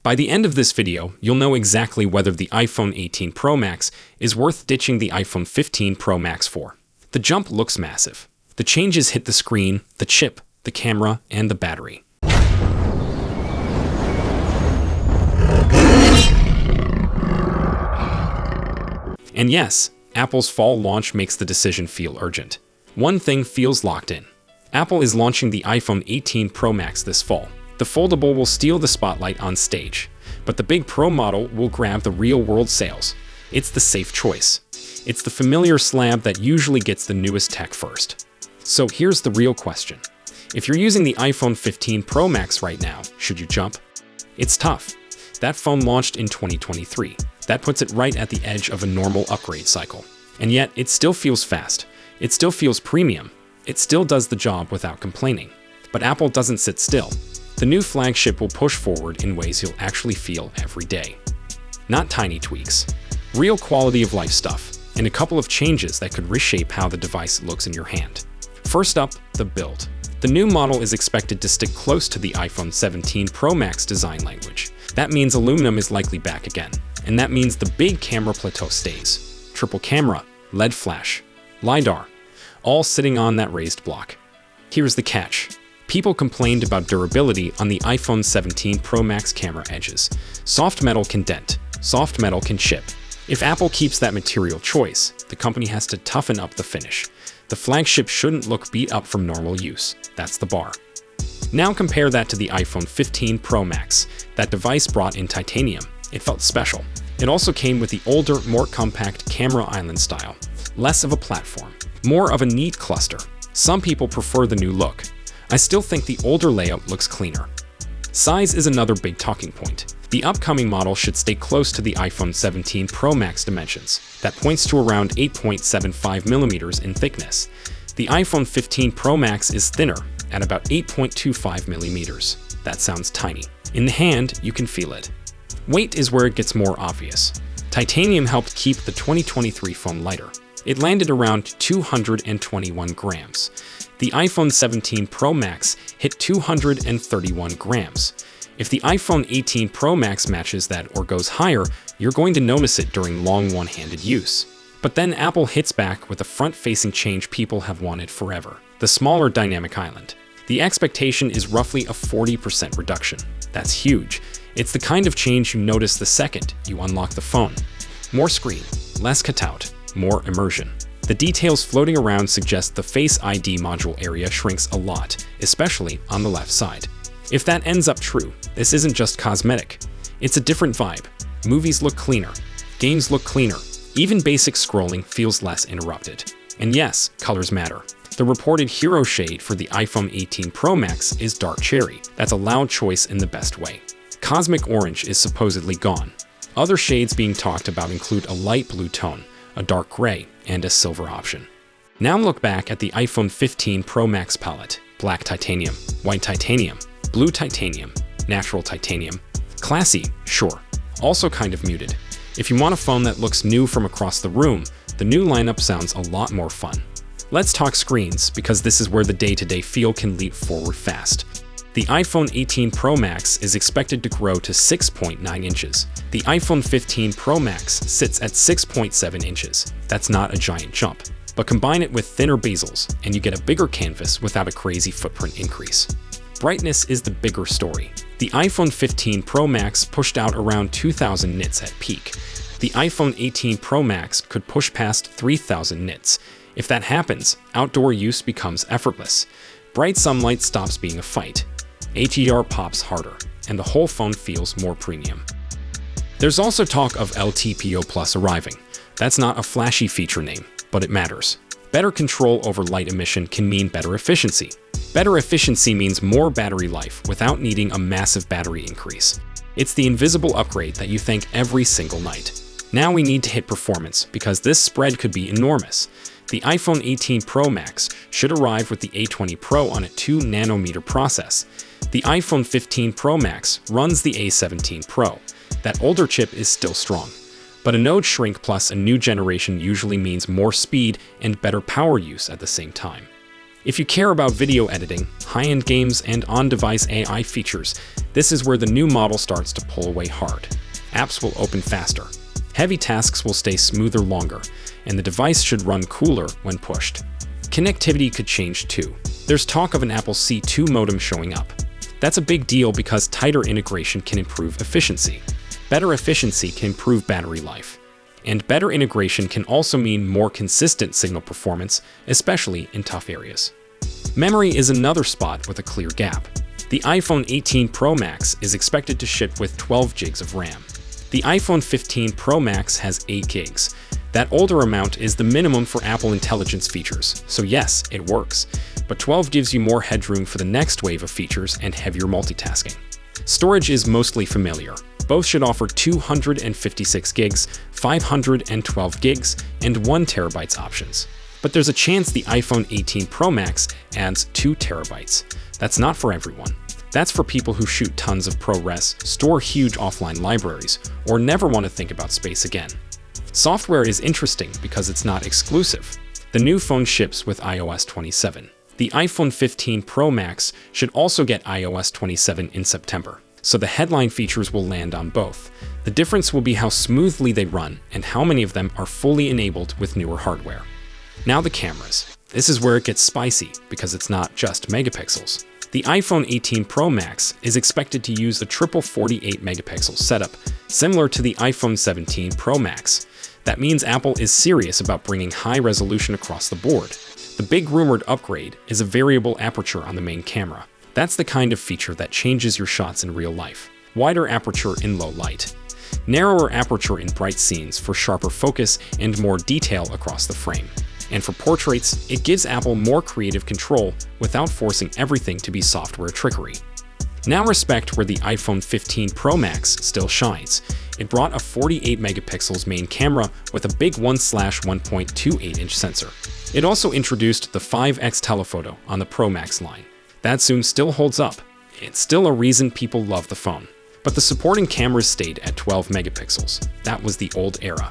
By the end of this video, you'll know exactly whether the iPhone 18 Pro Max is worth ditching the iPhone 15 Pro Max for. The jump looks massive. The changes hit the screen, the chip, the camera, and the battery. And yes, Apple's fall launch makes the decision feel urgent. One thing feels locked in. Apple is launching the iPhone 18 Pro Max this fall. The foldable will steal the spotlight on stage, but the big Pro model will grab the real-world sales. It's the safe choice. It's the familiar slab that usually gets the newest tech first. So here's the real question. If you're using the iPhone 15 Pro Max right now, should you jump? It's tough. That phone launched in 2023. That puts it right at the edge of a normal upgrade cycle. And yet, it still feels fast. It still feels premium. It still does the job without complaining. But Apple doesn't sit still. The new flagship will push forward in ways you'll actually feel every day. Not tiny tweaks. Real quality of life stuff, and a couple of changes that could reshape how the device looks in your hand. First up, the build. The new model is expected to stick close to the iPhone 17 Pro Max design language. That means aluminum is likely back again. And that means the big camera plateau stays. Triple camera, LED flash, LiDAR, all sitting on that raised block. Here's the catch. People complained about durability on the iPhone 17 Pro Max camera edges. Soft metal can dent, soft metal can chip. If Apple keeps that material choice, the company has to toughen up the finish. The flagship shouldn't look beat up from normal use. That's the bar. Now compare that to the iPhone 15 Pro Max. That device brought in titanium. It felt special. It also came with the older, more compact camera island style. Less of a platform, more of a neat cluster. Some people prefer the new look. I still think the older layout looks cleaner. Size is another big talking point. The upcoming model should stay close to the iPhone 17 Pro Max dimensions. That points to around 8.75 millimeters in thickness. The iPhone 15 Pro Max is thinner, at about 8.25 millimeters. That sounds tiny. In the hand, you can feel it. Weight is where it gets more obvious. Titanium helped keep the 2023 phone lighter. It landed around 221 grams. The iPhone 17 Pro Max hit 231 grams. If the iPhone 18 Pro Max matches that or goes higher, you're going to notice it during long one-handed use. But then Apple hits back with a front-facing change people have wanted forever, the smaller dynamic island. The expectation is roughly a 40% reduction. That's huge. It's the kind of change you notice the second you unlock the phone. More screen, less cutout, more immersion. The details floating around suggest the Face ID module area shrinks a lot, especially on the left side. If that ends up true, this isn't just cosmetic. It's a different vibe. Movies look cleaner. Games look cleaner. Even basic scrolling feels less interrupted. And yes, colors matter. The reported hero shade for the iPhone 18 Pro Max is dark cherry. That's a loud choice in the best way. Cosmic orange is supposedly gone. Other shades being talked about include a light blue tone, a dark gray, and a silver option. Now look back at the iPhone 15 Pro Max palette. Black titanium, white titanium, blue titanium, natural titanium. Classy, sure. Also kind of muted. If you want a phone that looks new from across the room, the new lineup sounds a lot more fun. Let's talk screens, because this is where the day-to-day feel can leap forward fast. The iPhone 18 Pro Max is expected to grow to 6.9 inches. The iPhone 15 Pro Max sits at 6.7 inches. That's not a giant jump. But combine it with thinner bezels, and you get a bigger canvas without a crazy footprint increase. Brightness is the bigger story. The iPhone 15 Pro Max pushed out around 2,000 nits at peak. The iPhone 18 Pro Max could push past 3,000 nits. If that happens, outdoor use becomes effortless. Bright sunlight stops being a fight. HDR pops harder, and the whole phone feels more premium. There's also talk of LTPO Plus arriving. That's not a flashy feature name, but it matters. Better control over light emission can mean better efficiency. Better efficiency means more battery life without needing a massive battery increase. It's the invisible upgrade that you thank every single night. Now we need to hit performance, because this spread could be enormous. The iPhone 18 Pro Max should arrive with the A20 Pro on a 2nm process. The iPhone 15 Pro Max runs the A17 Pro. That older chip is still strong. But a node shrink plus a new generation usually means more speed and better power use at the same time. If you care about video editing, high-end games, and on-device AI features, This is where the new model starts to pull away hard. Apps will open faster. Heavy tasks will stay smoother longer, and the device should run cooler when pushed. Connectivity could change too. There's talk of an Apple C2 modem showing up. That's a big deal because tighter integration can improve efficiency. Better efficiency can improve battery life. And better integration can also mean more consistent signal performance, especially in tough areas. Memory is another spot with a clear gap. The iPhone 18 Pro Max is expected to ship with 12 gigs of RAM. The iPhone 15 Pro Max has 8 gigs. That older amount is the minimum for Apple Intelligence features, so yes, it works. But 12 gives you more headroom for the next wave of features and heavier multitasking. Storage is mostly familiar. Both should offer 256 gigs, 512 gigs, and 1 terabytes options. But there's a chance the iPhone 18 Pro Max adds 2 terabytes. That's not for everyone. That's for people who shoot tons of ProRes, store huge offline libraries, or never want to think about space again. Software is interesting because it's not exclusive. The new phone ships with iOS 27. The iPhone 15 Pro Max should also get iOS 27 in September, so the headline features will land on both. The difference will be how smoothly they run and how many of them are fully enabled with newer hardware. Now the cameras. This is where it gets spicy because it's not just megapixels. The iPhone 18 Pro Max is expected to use a triple 48 megapixel setup, similar to the iPhone 17 Pro Max. That means Apple is serious about bringing high resolution across the board. The big rumored upgrade is a variable aperture on the main camera. That's the kind of feature that changes your shots in real life. Wider aperture in low light. Narrower aperture in bright scenes for sharper focus and more detail across the frame. And for portraits, it gives Apple more creative control without forcing everything to be software trickery. Now respect where the iPhone 15 Pro Max still shines. It brought a 48 megapixels main camera with a big 1/1.28-inch sensor. It also introduced the 5x telephoto on the Pro Max line. That zoom still holds up. It's still a reason people love the phone. But the supporting cameras stayed at 12 megapixels. That was the old era.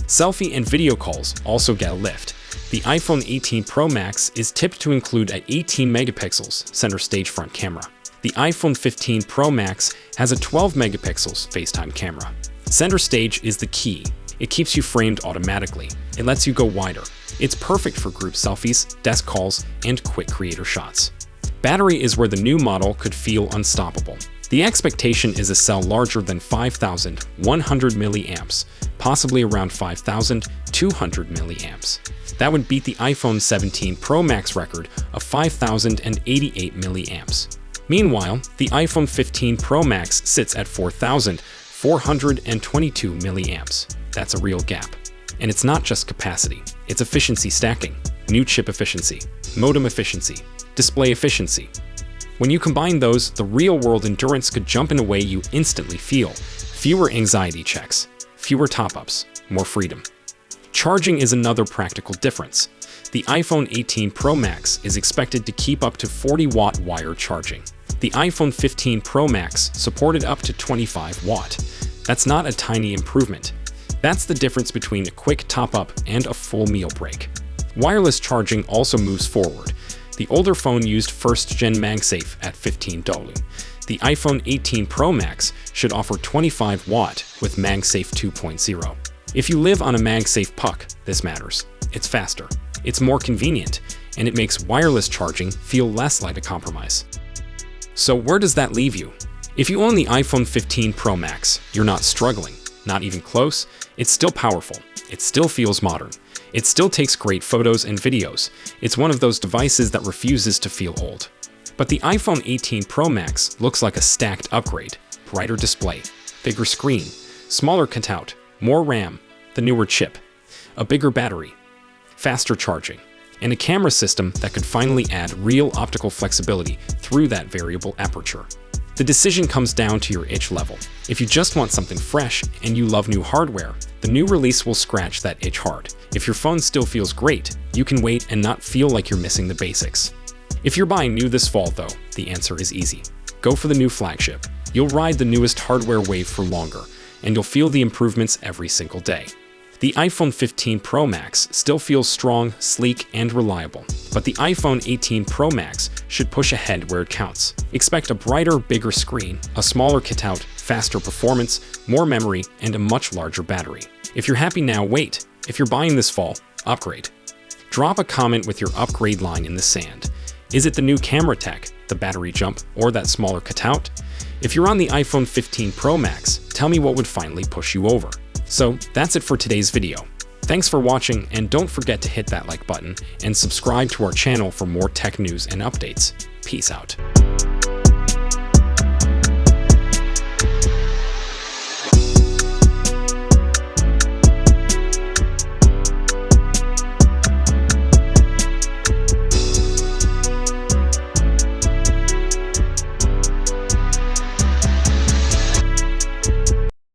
Selfie and video calls also get a lift. The iPhone 18 Pro Max is tipped to include an 18 megapixels center stage front camera. The iPhone 15 Pro Max has a 12 megapixels FaceTime camera. Center stage is the key. It keeps you framed automatically. It lets you go wider. It's perfect for group selfies, desk calls, and quick creator shots. Battery is where the new model could feel unstoppable. The expectation is a cell larger than 5,100 milliamps, possibly around 5,200 milliamps. That would beat the iPhone 17 Pro Max record of 5,088 milliamps. Meanwhile, the iPhone 15 Pro Max sits at 4,422 milliamps. That's a real gap. And it's not just capacity, it's efficiency stacking, new chip efficiency, modem efficiency, display efficiency. When you combine those, the real-world endurance could jump in a way you instantly feel. Fewer anxiety checks, fewer top-ups, more freedom. Charging is another practical difference. The iPhone 18 Pro Max is expected to keep up to 40-watt wire charging. The iPhone 15 Pro Max supported up to 25-watt. That's not a tiny improvement. That's the difference between a quick top-up and a full meal break. Wireless charging also moves forward. The older phone used first-gen MagSafe at 15 W. The iPhone 18 Pro Max should offer 25-watt with MagSafe 2.0. If you live on a MagSafe puck, this matters. It's faster, it's more convenient, and it makes wireless charging feel less like a compromise. So where does that leave you? If you own the iPhone 15 Pro Max, you're not struggling, not even close. It's still powerful, it still feels modern. It still takes great photos and videos. It's one of those devices that refuses to feel old. But the iPhone 18 Pro Max looks like a stacked upgrade. Brighter display, bigger screen, smaller cutout, more RAM, the newer chip, a bigger battery, faster charging, and a camera system that could finally add real optical flexibility through that variable aperture. The decision comes down to your itch level. If you just want something fresh and you love new hardware, the new release will scratch that itch hard. If your phone still feels great, you can wait and not feel like you're missing the basics. If you're buying new this fall though, the answer is easy. Go for the new flagship. You'll ride the newest hardware wave for longer, and you'll feel the improvements every single day. The iPhone 15 Pro Max still feels strong, sleek, and reliable, but the iPhone 18 Pro Max should push ahead where it counts. Expect a brighter, bigger screen, a smaller cutout, faster performance, more memory, and a much larger battery. If you're happy now, wait. If you're buying this fall, upgrade. Drop a comment with your upgrade line in the sand. Is it the new camera tech, the battery jump, or that smaller cutout? If you're on the iPhone 15 Pro Max, tell me what would finally push you over. So that's it for today's video. Thanks for watching, and don't forget to hit that like button and subscribe to our channel for more tech news and updates. Peace out.